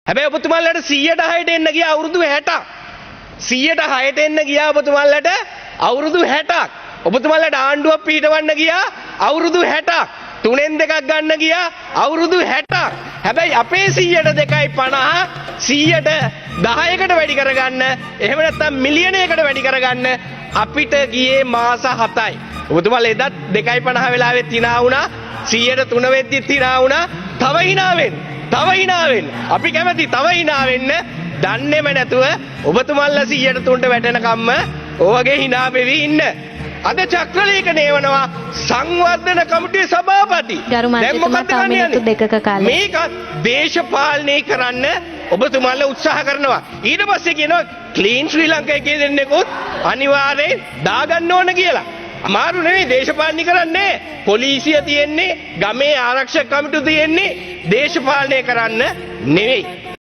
හැබැයි ඔබතුමාලට 100ට එන්න ගියා අවුරුදු 60ක්. 100ට එන්න ගියා ඔබතුමාලට අවුරුදු 60ක්. ඔබතුමාලට ආණ්ඩුවක් පිටවන්න ගියා අවුරුදු 60ක්. 3න් 2ක් ගන්න ගියා අවුරුදු 60ක්. හැබැයි අපේ 100ට 2.50 100ට 10කට වැඩි කරගන්න එහෙම නැත්නම් මිලියනයකට වැඩි කරගන්න අපිට ගියේ මාස 7යි. ඔබතුමාලා එදත් 2.50 වෙලාවෙත් hina වුණා 100ට 3 වෙද්දිත් hina වුණා. තව hina වෙන්න අපි කැමති තව hina වෙන්න දන්නේම නැතුව ඔබතුමාලා 100ට 3ට වැටෙනකම්ම ඔයගේ hina වෙවි ඉන්න. අද චක්‍රලේඛන එවනවා සංවර්ධන කමිටුවේ සභාපති. දැන් මොකද කරන්නේ? මේක දේශපාලනය කරන්න ඔබතුමාලා උත්සාහ කරනවා. ඊට පස්සේ කියනවා ක්ලීන් ශ්‍රී ලංකා එකේ දෙන්නෙකුත් අනිවාර්යෙන් දාගන්න ඕන කියලා. අමාරු නෙවෙයි දේශපාලනය කරන්නේ. පොලිසිය තියෙන්නේ, ගමේ ආරක්ෂක කමිටුව තියෙන්නේ දේශපාලනය කරන්න නෙවෙයි.